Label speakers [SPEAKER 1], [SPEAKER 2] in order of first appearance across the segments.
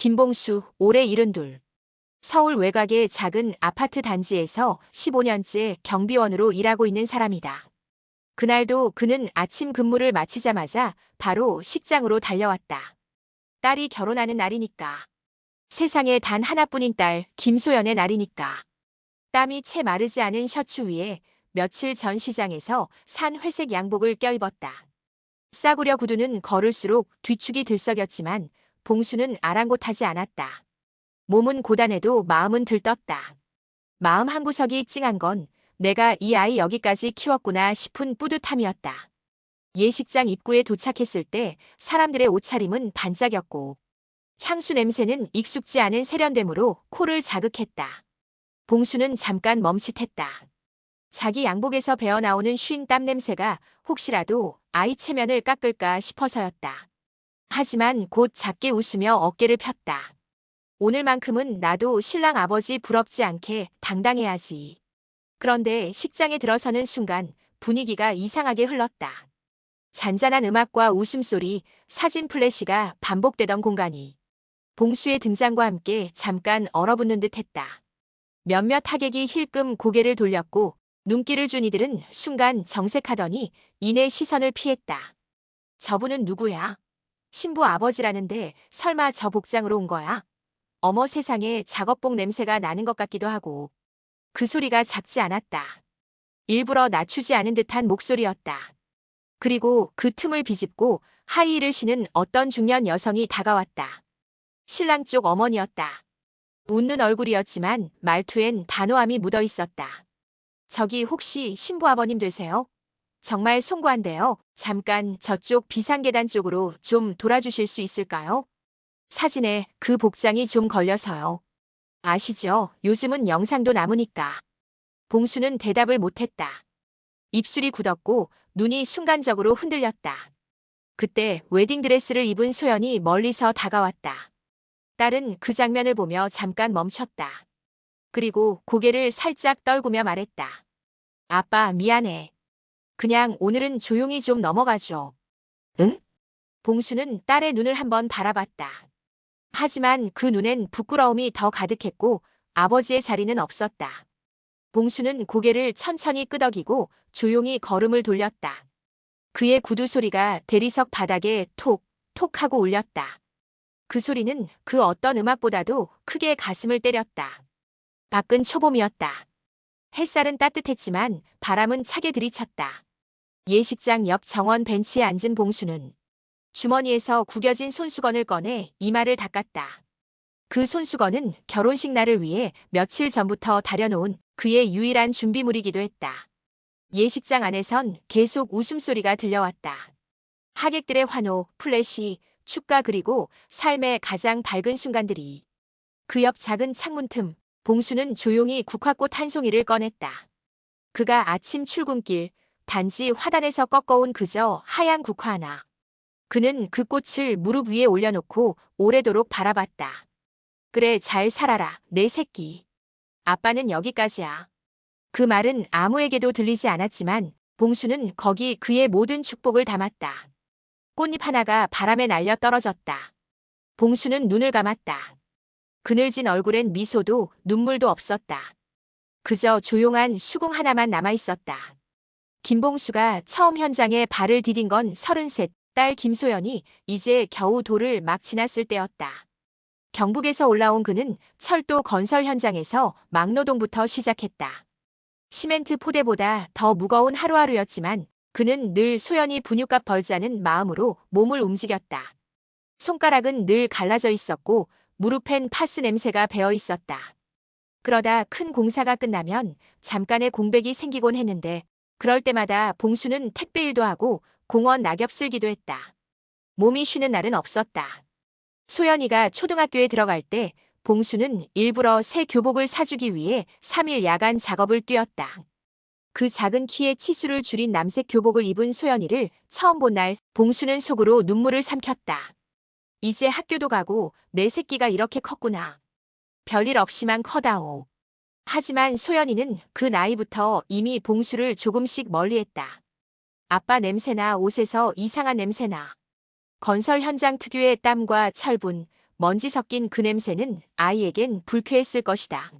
[SPEAKER 1] 김봉수, 올해 72. 서울 외곽의 작은 아파트 단지에서 15년째 경비원으로 일하고 있는 사람이다. 그날도 그는 아침 근무를 마치자마자 바로 식장으로 달려왔다. 딸이 결혼하는 날이니까. 세상에 단 하나뿐인 딸, 김소연의 날이니까. 땀이 채 마르지 않은 셔츠 위에 며칠 전 시장에서 산 회색 양복을 껴입었다. 싸구려 구두는 걸을수록 뒤축이 들썩였지만 봉수는 아랑곳하지 않았다. 몸은 고단해도 마음은 들떴다. 마음 한구석이 찡한 건 내가 이 아이 여기까지 키웠구나 싶은 뿌듯함이었다. 예식장 입구에 도착했을 때 사람들의 옷차림은 반짝였고 향수 냄새는 익숙지 않은 세련됨으로 코를 자극했다. 봉수는 잠깐 멈칫했다. 자기 양복에서 배어나오는 쉰 땀 냄새가 혹시라도 아이 체면을 깎을까 싶어서였다. 하지만 곧 작게 웃으며 어깨를 폈다. 오늘만큼은 나도 신랑 아버지 부럽지 않게 당당해야지. 그런데 식장에 들어서는 순간 분위기가 이상하게 흘렀다. 잔잔한 음악과 웃음소리, 사진 플래시가 반복되던 공간이 봉수의 등장과 함께 잠깐 얼어붙는 듯 했다. 몇몇 하객이 힐끔 고개를 돌렸고 눈길을 준 이들은 순간 정색하더니 이내 시선을 피했다. 저분은 누구야? 신부 아버지라는데 설마 저 복장으로 온 거야? 어머 세상에 작업복 냄새가 나는 것 같기도 하고. 그 소리가 작지 않았다. 일부러 낮추지 않은 듯한 목소리였다. 그리고 그 틈을 비집고 하이힐을 신은 어떤 중년 여성이 다가왔다. 신랑 쪽 어머니였다. 웃는 얼굴이었지만 말투엔 단호함이 묻어 있었다. 저기 혹시 신부 아버님 되세요? 정말 송구한데요. 잠깐 저쪽 비상계단 쪽으로 좀 돌아주실 수 있을까요? 사진에 그 복장이 좀 걸려서요. 아시죠? 요즘은 영상도 남으니까. 봉수는 대답을 못했다. 입술이 굳었고 눈이 순간적으로 흔들렸다. 그때 웨딩드레스를 입은 소연이 멀리서 다가왔다. 딸은 그 장면을 보며 잠깐 멈췄다. 그리고 고개를 살짝 떨구며 말했다. 아빠 미안해. 그냥 오늘은 조용히 좀 넘어가죠. 응? 봉수는 딸의 눈을 한번 바라봤다. 하지만 그 눈엔 부끄러움이 더 가득했고 아버지의 자리는 없었다. 봉수는 고개를 천천히 끄덕이고 조용히 걸음을 돌렸다. 그의 구두 소리가 대리석 바닥에 톡, 톡 하고 울렸다. 그 소리는 그 어떤 음악보다도 크게 가슴을 때렸다. 밖은 초봄이었다. 햇살은 따뜻했지만 바람은 차게 들이쳤다. 예식장 옆 정원 벤치에 앉은 봉수는 주머니에서 구겨진 손수건을 꺼내 이마를 닦았다. 그 손수건은 결혼식 날을 위해 며칠 전부터 다려놓은 그의 유일한 준비물이기도 했다. 예식장 안에선 계속 웃음소리가 들려왔다. 하객들의 환호, 플래시, 축가 그리고 삶의 가장 밝은 순간들이. 그 옆 작은 창문 틈, 봉수는 조용히 국화꽃 한 송이를 꺼냈다. 그가 아침 출근길, 단지 화단에서 꺾어온 그저 하얀 국화 하나. 그는 그 꽃을 무릎 위에 올려놓고 오래도록 바라봤다. 그래, 잘 살아라, 내 새끼. 아빠는 여기까지야. 그 말은 아무에게도 들리지 않았지만 봉수는 거기 그의 모든 축복을 담았다. 꽃잎 하나가 바람에 날려 떨어졌다. 봉수는 눈을 감았다. 그늘진 얼굴엔 미소도 눈물도 없었다. 그저 조용한 수긍 하나만 남아있었다. 김봉수가 처음 현장에 발을 디딘 건 33, 딸 김소연이 이제 겨우 돌을 막 지났을 때였다. 경북에서 올라온 그는 철도 건설 현장에서 막노동부터 시작했다. 시멘트 포대보다 더 무거운 하루하루였지만 그는 늘 소연이 분유값 벌자는 마음으로 몸을 움직였다. 손가락은 늘 갈라져 있었고 무릎엔 파스 냄새가 배어 있었다. 그러다 큰 공사가 끝나면 잠깐의 공백이 생기곤 했는데 그럴 때마다 봉수는 택배 일도 하고 공원 낙엽 쓸기도 했다. 몸이 쉬는 날은 없었다. 소연이가 초등학교에 들어갈 때 봉수는 일부러 새 교복을 사주기 위해 3일 야간 작업을 뛰었다. 그 작은 키에 치수를 줄인 남색 교복을 입은 소연이를 처음 본 날 봉수는 속으로 눈물을 삼켰다. 이제 학교도 가고 내 새끼가 이렇게 컸구나. 별일 없이만 커다오. 하지만 소연이는 그 나이부터 이미 봉수를 조금씩 멀리했다. 아빠 냄새나 옷에서 이상한 냄새나. 건설 현장 특유의 땀과 철분, 먼지 섞인 그 냄새는 아이에겐 불쾌했을 것이다.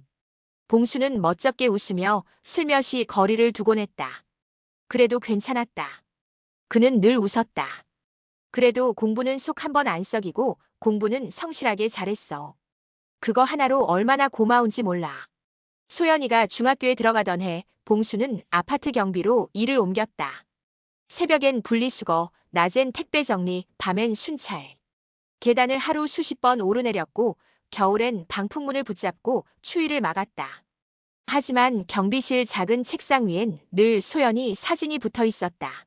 [SPEAKER 1] 봉수는 멋쩍게 웃으며 슬며시 거리를 두곤 했다. 그래도 괜찮았다. 그는 늘 웃었다. 그래도 공부는 속 한 번 안 썩이고 공부는 성실하게 잘했어. 그거 하나로 얼마나 고마운지 몰라. 소연이가 중학교에 들어가던 해 봉수는 아파트 경비로 일을 옮겼다. 새벽엔 분리수거, 낮엔 택배 정리, 밤엔 순찰. 계단을 하루 수십 번 오르내렸고 겨울엔 방풍문을 붙잡고 추위를 막았다. 하지만 경비실 작은 책상 위엔 늘 소연이 사진이 붙어 있었다.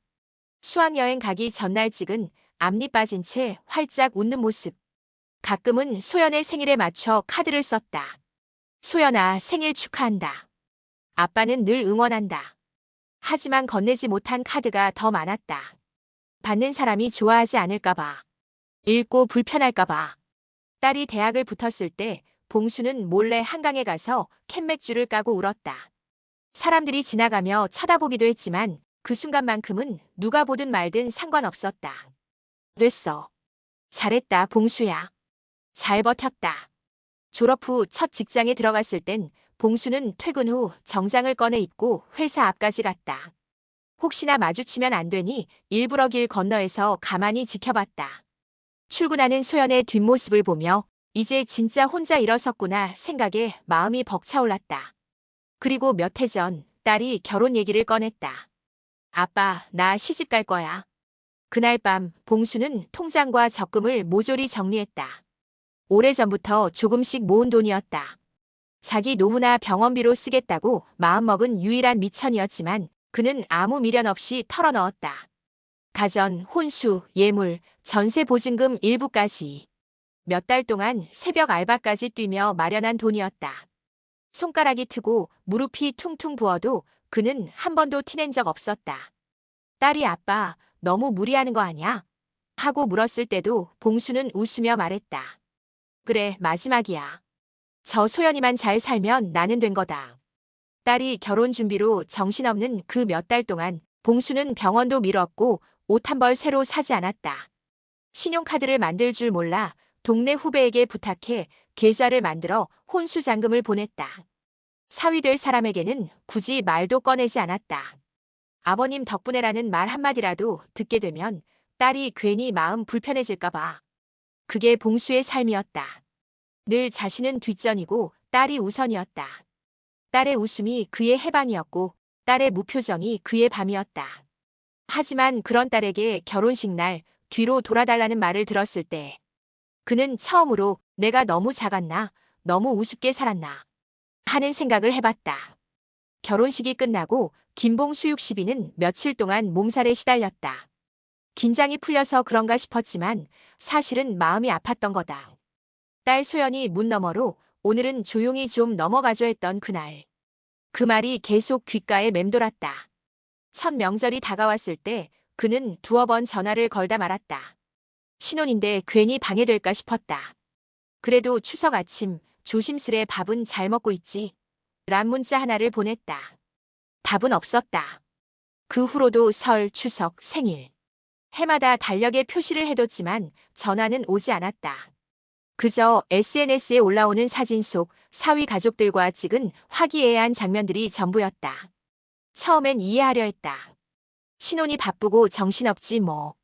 [SPEAKER 1] 수학여행 가기 전날 찍은 앞니 빠진 채 활짝 웃는 모습. 가끔은 소연의 생일에 맞춰 카드를 썼다. 소연아, 생일 축하한다. 아빠는 늘 응원한다. 하지만 건네지 못한 카드가 더 많았다. 받는 사람이 좋아하지 않을까봐. 읽고 불편할까봐. 딸이 대학을 붙었을 때 봉수는 몰래 한강에 가서 캔맥주를 까고 울었다. 사람들이 지나가며 쳐다보기도 했지만 그 순간만큼은 누가 보든 말든 상관없었다. 됐어. 잘했다, 봉수야. 잘 버텼다. 졸업 후 첫 직장에 들어갔을 땐 봉수는 퇴근 후 정장을 꺼내 입고 회사 앞까지 갔다. 혹시나 마주치면 안 되니 일부러 길 건너에서 가만히 지켜봤다. 출근하는 소연의 뒷모습을 보며 이제 진짜 혼자 일어섰구나 생각에 마음이 벅차올랐다. 그리고 몇 해 전 딸이 결혼 얘기를 꺼냈다. 아빠, 나 시집 갈 거야. 그날 밤 봉수는 통장과 적금을 모조리 정리했다. 오래전부터 조금씩 모은 돈이었다. 자기 노후나 병원비로 쓰겠다고 마음먹은 유일한 미천이었지만 그는 아무 미련 없이 털어넣었다. 가전, 혼수, 예물, 전세 보증금 일부까지. 몇 달 동안 새벽 알바까지 뛰며 마련한 돈이었다. 손가락이 트고 무릎이 퉁퉁 부어도 그는 한 번도 티낸 적 없었다. 딸이 아빠, 너무 무리하는 거 아니야? 하고 물었을 때도 봉수는 웃으며 말했다. 그래, 마지막이야. 저 소연이만 잘 살면 나는 된 거다. 딸이 결혼 준비로 정신없는 그 몇 달 동안 봉수는 병원도 미뤘고 옷 한 벌 새로 사지 않았다. 신용카드를 만들 줄 몰라 동네 후배에게 부탁해 계좌를 만들어 혼수 잔금을 보냈다. 사위 될 사람에게는 굳이 말도 꺼내지 않았다. 아버님 덕분에라는 말 한마디라도 듣게 되면 딸이 괜히 마음 불편해질까 봐. 그게 봉수의 삶이었다. 늘 자신은 뒷전이고 딸이 우선이었다. 딸의 웃음이 그의 해방이었고 딸의 무표정이 그의 밤이었다. 하지만 그런 딸에게 결혼식 날 뒤로 돌아달라는 말을 들었을 때 그는 처음으로 내가 너무 작았나, 너무 우습게 살았나 하는 생각을 해봤다. 결혼식이 끝나고 김봉수 60이는 며칠 동안 몸살에 시달렸다. 긴장이 풀려서 그런가 싶었지만 사실은 마음이 아팠던 거다. 딸 소연이 문 너머로 오늘은 조용히 좀 넘어가줘 했던 그날. 그 말이 계속 귓가에 맴돌았다. 첫 명절이 다가왔을 때 그는 두어 번 전화를 걸다 말았다. 신혼인데 괜히 방해될까 싶었다. 그래도 추석 아침 조심스레 밥은 잘 먹고 있지? 란 문자 하나를 보냈다. 답은 없었다. 그 후로도 설, 추석, 생일. 해마다 달력에 표시를 해뒀지만 전화는 오지 않았다. 그저 SNS에 올라오는 사진 속 사위 가족들과 찍은 화기애애한 장면들이 전부였다. 처음엔 이해하려 했다. 신혼이 바쁘고 정신없지 뭐.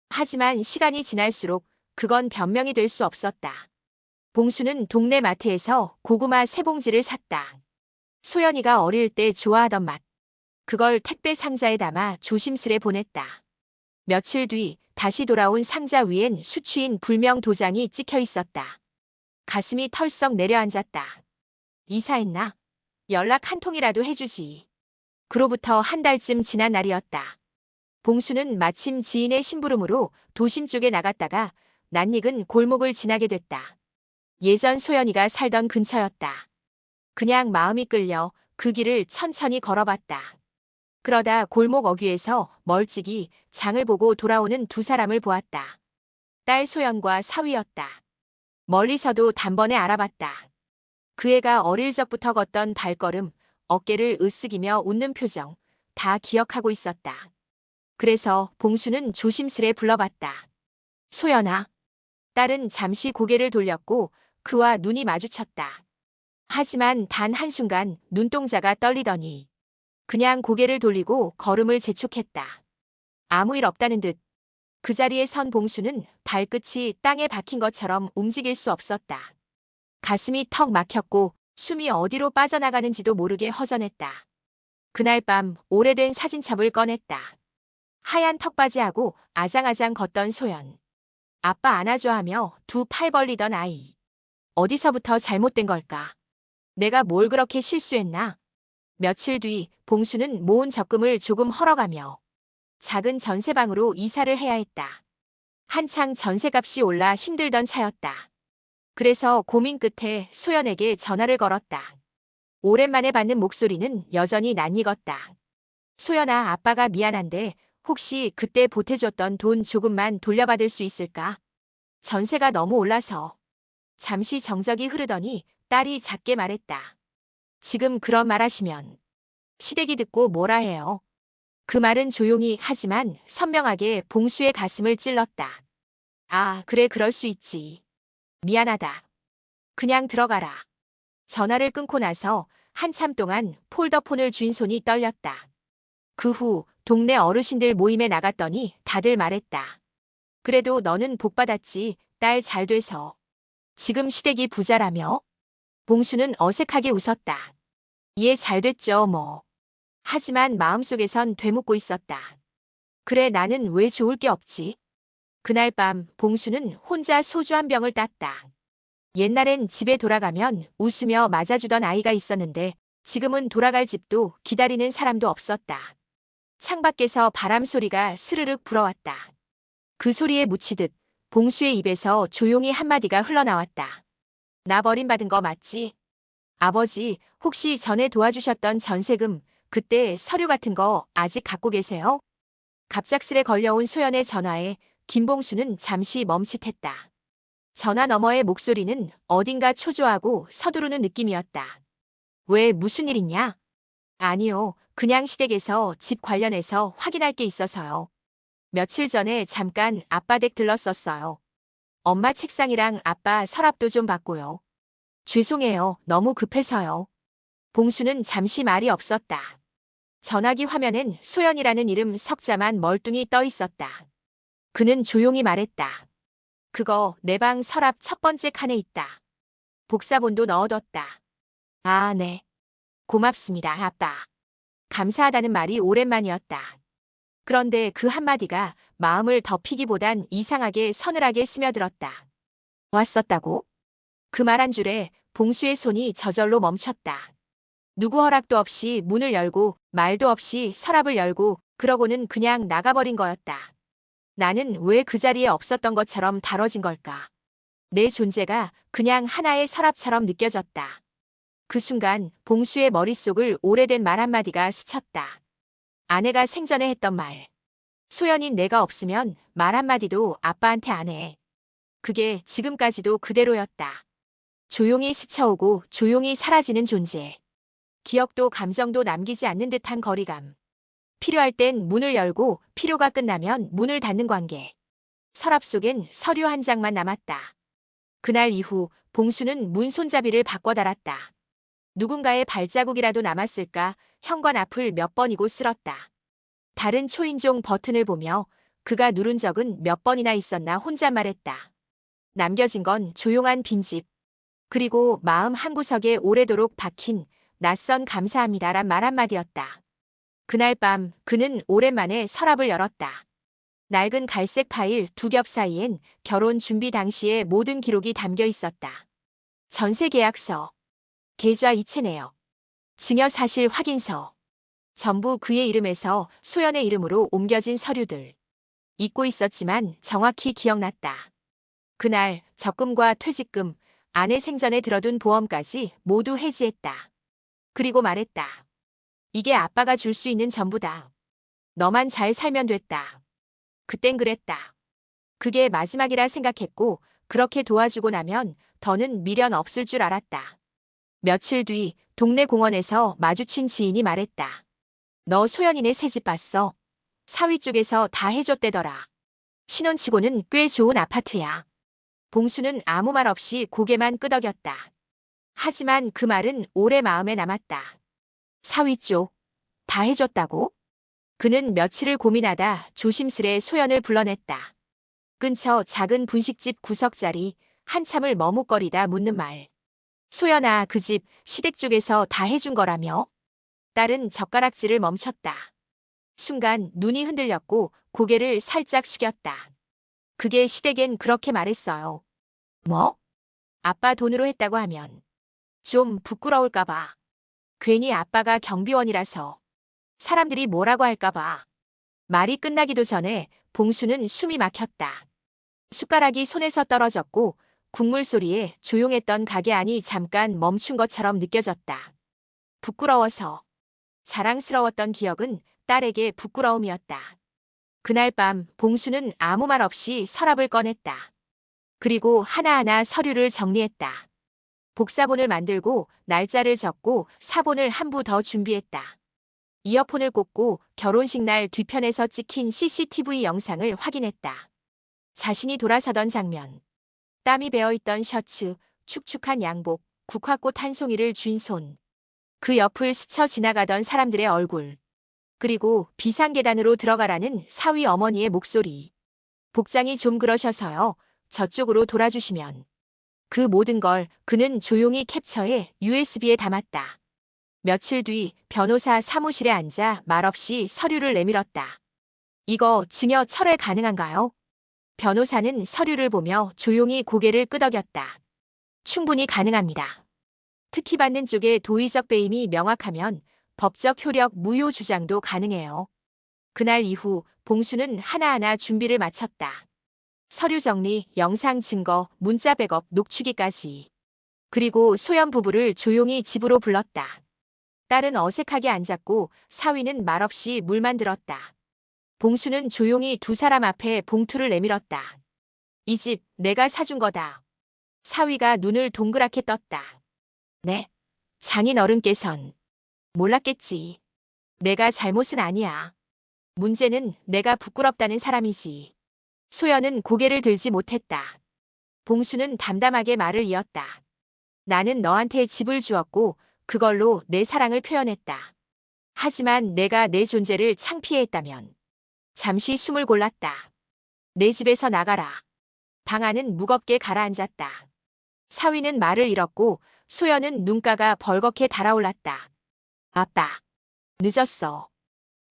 [SPEAKER 1] 하지만 시간이 지날수록 그건 변명이 될 수 없었다. 봉수는 동네 마트에서 고구마 세 봉지를 샀다. 소연이가 어릴 때 좋아하던 맛. 그걸 택배 상자에 담아 조심스레 보냈다. 며칠 뒤 다시 돌아온 상자 위엔 수취인 불명 도장이 찍혀 있었다. 가슴이 털썩 내려앉았다. 이사했나? 연락 한 통이라도 해주지. 그로부터 한 달쯤 지난 날이었다. 봉수는 마침 지인의 심부름으로 도심 쪽에 나갔다가 낯익은 골목을 지나게 됐다. 예전 소연이가 살던 근처였다. 그냥 마음이 끌려 그 길을 천천히 걸어봤다. 그러다 골목 어귀에서 멀찍이 장을 보고 돌아오는 두 사람을 보았다. 딸 소연과 사위였다. 멀리서도 단번에 알아봤다. 그 애가 어릴 적부터 걷던 발걸음, 어깨를 으쓱이며 웃는 표정, 다 기억하고 있었다. 그래서 봉수는 조심스레 불러봤다. 소연아. 딸은 잠시 고개를 돌렸고 그와 눈이 마주쳤다. 하지만 단 한순간 눈동자가 떨리더니 그냥 고개를 돌리고 걸음을 재촉했다. 아무 일 없다는 듯 그 자리에 선 봉수는 발끝이 땅에 박힌 것처럼 움직일 수 없었다. 가슴이 턱 막혔고 숨이 어디로 빠져나가는지도 모르게 허전했다. 그날 밤 오래된 사진첩을 꺼냈다. 하얀 턱바지하고 아장아장 걷던 소연. 아빠 안아줘 하며 두 팔 벌리던 아이. 어디서부터 잘못된 걸까? 내가 뭘 그렇게 실수했나? 며칠 뒤 봉수는 모은 적금을 조금 헐어가며 작은 전세방으로 이사를 해야 했다. 한창 전세값이 올라 힘들던 차였다. 그래서 고민 끝에 소연에게 전화를 걸었다. 오랜만에 받는 목소리는 여전히 낯익었다. 소연아, 아빠가 미안한데 혹시 그때 보태줬던 돈 조금만 돌려받을 수 있을까? 전세가 너무 올라서. 잠시 정적이 흐르더니 딸이 작게 말했다. 지금 그런 말 하시면 시댁이 듣고 뭐라 해요? 그 말은 조용히 하지만 선명하게 봉수의 가슴을 찔렀다. 아, 그래, 그럴 수 있지. 미안하다. 그냥 들어가라. 전화를 끊고 나서 한참 동안 폴더폰을 쥔 손이 떨렸다. 그 후 동네 어르신들 모임에 나갔더니 다들 말했다. 그래도 너는 복 받았지, 딸 잘 돼서. 지금 시댁이 부자라며? 봉수는 어색하게 웃었다. 예, 잘 됐죠, 뭐. 하지만 마음속에선 되묻고 있었다. 그래, 나는 왜 좋을 게 없지? 그날 밤 봉수는 혼자 소주 한 병을 땄다. 옛날엔 집에 돌아가면 웃으며 맞아주던 아이가 있었는데 지금은 돌아갈 집도 기다리는 사람도 없었다. 창밖에서 바람 소리가 스르륵 불어왔다. 그 소리에 묻히듯 봉수의 입에서 조용히 한마디가 흘러나왔다. 나 버림받은 거 맞지? 아버지, 혹시 전에 도와주셨던 전세금, 그때 서류 같은 거 아직 갖고 계세요? 갑작스레 걸려온 소연의 전화에 김봉수는 잠시 멈칫했다. 전화 너머의 목소리는 어딘가 초조하고 서두르는 느낌이었다. 왜, 무슨 일 있냐? 아니요, 그냥 시댁에서 집 관련해서 확인할 게 있어서요. 며칠 전에 잠깐 아빠 댁 들렀었어요. 엄마 책상이랑 아빠 서랍도 좀 봤고요. 죄송해요, 너무 급해서요. 봉수는 잠시 말이 없었다. 전화기 화면엔 소연이라는 이름 석자만 멀뚱히 떠 있었다. 그는 조용히 말했다. 그거 내 방 서랍 첫 번째 칸에 있다. 복사본도 넣어뒀다. 아, 네. 고맙습니다, 아빠. 감사하다는 말이 오랜만이었다. 그런데 그 한마디가 마음을 덮이기보단 이상하게 서늘하게 스며들었다. 왔었다고? 그 말 한 줄에 봉수의 손이 저절로 멈췄다. 누구 허락도 없이 문을 열고 말도 없이 서랍을 열고 그러고는 그냥 나가버린 거였다. 나는 왜 그 자리에 없었던 것처럼 다뤄진 걸까? 내 존재가 그냥 하나의 서랍처럼 느껴졌다. 그 순간 봉수의 머릿속을 오래된 말 한마디가 스쳤다. 아내가 생전에 했던 말. 소연인 내가 없으면 말 한마디도 아빠한테 안 해. 그게 지금까지도 그대로였다. 조용히 스쳐오고 조용히 사라지는 존재. 기억도 감정도 남기지 않는 듯한 거리감. 필요할 땐 문을 열고 필요가 끝나면 문을 닫는 관계. 서랍 속엔 서류 한 장만 남았다. 그날 이후 봉수는 문 손잡이를 바꿔 달았다. 누군가의 발자국이라도 남았을까 현관 앞을 몇 번이고 쓸었다. 다른 초인종 버튼을 보며 그가 누른 적은 몇 번이나 있었나 혼잣말했다. 남겨진 건 조용한 빈집. 그리고 마음 한구석에 오래도록 박힌 낯선 감사합니다란 말 한마디였다. 그날 밤 그는 오랜만에 서랍을 열었다. 낡은 갈색 파일 두 겹 사이엔 결혼 준비 당시의 모든 기록이 담겨 있었다. 전세 계약서, 계좌 이체 내역, 증여 사실 확인서. 전부 그의 이름에서 소연의 이름으로 옮겨진 서류들. 잊고 있었지만 정확히 기억났다. 그날 적금과 퇴직금, 아내 생전에 들어둔 보험까지 모두 해지했다. 그리고 말했다. 이게 아빠가 줄 수 있는 전부다. 너만 잘 살면 됐다. 그땐 그랬다. 그게 마지막이라 생각했고 그렇게 도와주고 나면 더는 미련 없을 줄 알았다. 며칠 뒤 동네 공원에서 마주친 지인이 말했다. 너 소연이네 새집 봤어? 사위 쪽에서 다 해줬대더라. 신혼치고는 꽤 좋은 아파트야. 봉수는 아무 말 없이 고개만 끄덕였다. 하지만 그 말은 오래 마음에 남았다. 사위 쪽, 다 해줬다고? 그는 며칠을 고민하다 조심스레 소연을 불러냈다. 근처 작은 분식집 구석자리 한참을 머뭇거리다 묻는 말. 소연아, 그 집 시댁 쪽에서 다 해준 거라며? 딸은 젓가락질을 멈췄다. 순간 눈이 흔들렸고 고개를 살짝 숙였다. 그게 시댁엔 그렇게 말했어요. 뭐? 아빠 돈으로 했다고 하면 좀 부끄러울까 봐. 괜히 아빠가 경비원이라서 사람들이 뭐라고 할까 봐. 말이 끝나기도 전에 봉수는 숨이 막혔다. 숟가락이 손에서 떨어졌고 국물 소리에 조용했던 가게 안이 잠깐 멈춘 것처럼 느껴졌다. 부끄러워서. 자랑스러웠던 기억은 딸에게 부끄러움이었다. 그날 밤 봉수는 아무 말 없이 서랍을 꺼냈다. 그리고 하나하나 서류를 정리했다. 복사본을 만들고 날짜를 적고 사본을 한 부 더 준비했다. 이어폰을 꽂고 결혼식 날 뒤편에서 찍힌 CCTV 영상을 확인했다. 자신이 돌아서던 장면. 땀이 배어있던 셔츠, 축축한 양복, 국화꽃 한 송이를 쥔 손. 그 옆을 스쳐 지나가던 사람들의 얼굴. 그리고 비상계단으로 들어가라는 사위 어머니의 목소리. 복장이 좀 그러셔서요. 저쪽으로 돌아주시면. 그 모든 걸 그는 조용히 캡처해 USB에 담았다. 며칠 뒤 변호사 사무실에 앉아 말없이 서류를 내밀었다. 이거 증여 철회 가능한가요? 변호사는 서류를 보며 조용히 고개를 끄덕였다. 충분히 가능합니다. 특히 받는 쪽에 도의적 배임이 명확하면 법적 효력 무효 주장도 가능해요. 그날 이후 봉수는 하나하나 준비를 마쳤다. 서류 정리, 영상 증거, 문자 백업, 녹취기까지. 그리고 소연 부부를 조용히 집으로 불렀다. 딸은 어색하게 앉았고 사위는 말없이 물만 들었다. 봉수는 조용히 두 사람 앞에 봉투를 내밀었다. 이 집 내가 사준 거다. 사위가 눈을 동그랗게 떴다. 네. 장인 어른께선 몰랐겠지. 내가 잘못은 아니야. 문제는 내가 부끄럽다는 사람이지. 소연은 고개를 들지 못했다. 봉수는 담담하게 말을 이었다. 나는 너한테 집을 주었고 그걸로 내 사랑을 표현했다. 하지만 내가 내 존재를 창피해했다면 잠시 숨을 골랐다. 내 집에서 나가라. 방 안은 무겁게 가라앉았다. 사위는 말을 잃었고 소연은 눈가가 벌겋게 달아올랐다. 아빠. 늦었어.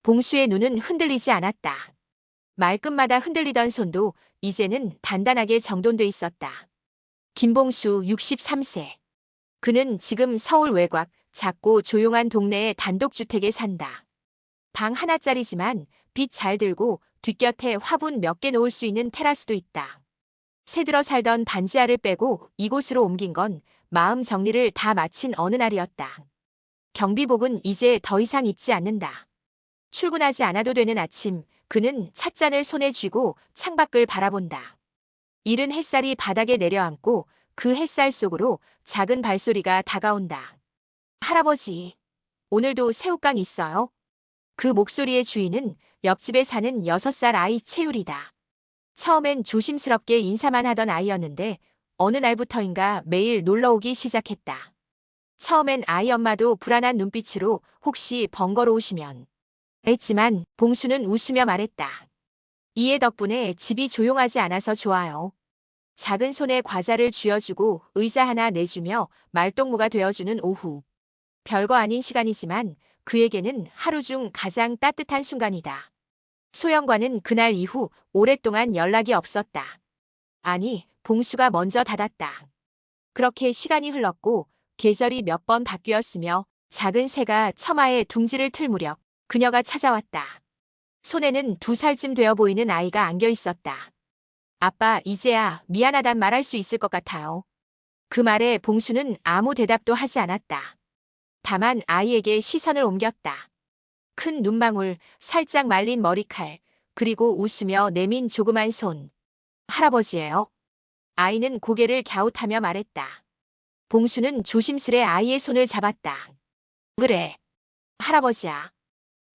[SPEAKER 1] 봉수의 눈은 흔들리지 않았다. 말끝마다 흔들리던 손도 이제는 단단하게 정돈돼 있었다. 김봉수 63세. 그는 지금 서울 외곽 작고 조용한 동네의 단독주택에 산다. 방 하나짜리지만 빛 잘 들고 뒷곁에 화분 몇 개 놓을 수 있는 테라스도 있다. 새들어 살던 반지하를 빼고 이곳으로 옮긴 건 마음 정리를 다 마친 어느 날이었다. 경비복은 이제 더 이상 입지 않는다. 출근하지 않아도 되는 아침, 그는 찻잔을 손에 쥐고 창밖을 바라본다. 이른 햇살이 바닥에 내려앉고 그 햇살 속으로 작은 발소리가 다가온다. 할아버지, 오늘도 새우깡 있어요? 그 목소리의 주인은 옆집에 사는 6살 아이 채율이다. 처음엔 조심스럽게 인사만 하던 아이였는데 어느 날부터인가 매일 놀러오기 시작했다. 처음엔 아이 엄마도 불안한 눈빛으로 혹시 번거로우시면 했지만 봉수는 웃으며 말했다. 이해 덕분에 집이 조용하지 않아서 좋아요. 작은 손에 과자를 쥐어주고 의자 하나 내주며 말동무가 되어주는 오후. 별거 아닌 시간이지만 그에게는 하루 중 가장 따뜻한 순간이다. 소영과는 그날 이후 오랫동안 연락이 없었다. 아니, 봉수가 먼저 닫았다. 그렇게 시간이 흘렀고 계절이 몇 번 바뀌었으며 작은 새가 처마에 둥지를 틀 무렵 그녀가 찾아왔다. 손에는 2살쯤 되어 보이는 아이가 안겨 있었다. 아빠, 이제야 미안하단 말할 수 있을 것 같아요. 그 말에 봉수는 아무 대답도 하지 않았다. 다만 아이에게 시선을 옮겼다. 큰 눈망울, 살짝 말린 머리칼, 그리고 웃으며 내민 조그만 손. 할아버지예요. 아이는 고개를 갸웃하며 말했다. 봉수는 조심스레 아이의 손을 잡았다. 그래. 할아버지야.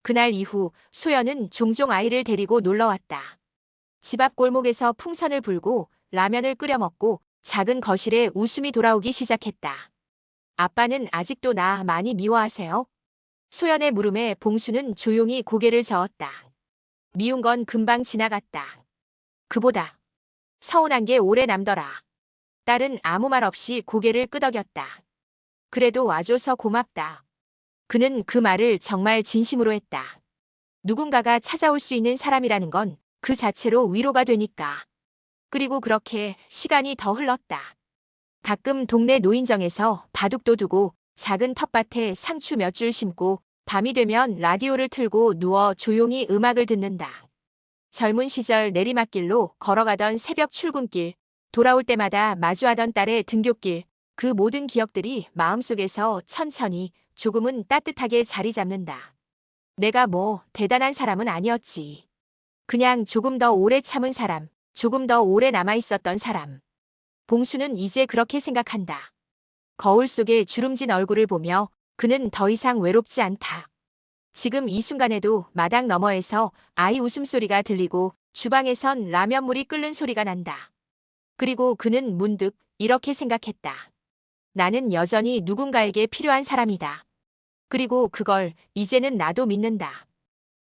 [SPEAKER 1] 그날 이후 소연은 종종 아이를 데리고 놀러왔다. 집 앞 골목에서 풍선을 불고 라면을 끓여 먹고 작은 거실에 웃음이 돌아오기 시작했다. 아빠는 아직도 나 많이 미워하세요? 소연의 물음에 봉수는 조용히 고개를 저었다. 미운 건 금방 지나갔다. 그보다 서운한 게 오래 남더라. 딸은 아무 말 없이 고개를 끄덕였다. 그래도 와줘서 고맙다. 그는 그 말을 정말 진심으로 했다. 누군가가 찾아올 수 있는 사람이라는 건 그 자체로 위로가 되니까. 그리고 그렇게 시간이 더 흘렀다. 가끔 동네 노인정에서 바둑도 두고 작은 텃밭에 상추 몇 줄 심고 밤이 되면 라디오를 틀고 누워 조용히 음악을 듣는다. 젊은 시절 내리막길로 걸어가던 새벽 출근길, 돌아올 때마다 마주하던 딸의 등굣길, 그 모든 기억들이 마음속에서 천천히 조금은 따뜻하게 자리 잡는다. 내가 뭐 대단한 사람은 아니었지. 그냥 조금 더 오래 참은 사람, 조금 더 오래 남아있었던 사람. 봉수는 이제 그렇게 생각한다. 거울 속에 주름진 얼굴을 보며 그는 더 이상 외롭지 않다. 지금 이 순간에도 마당 너머에서 아이 웃음소리가 들리고 주방에선 라면물이 끓는 소리가 난다. 그리고 그는 문득 이렇게 생각했다. 나는 여전히 누군가에게 필요한 사람이다. 그리고 그걸 이제는 나도 믿는다.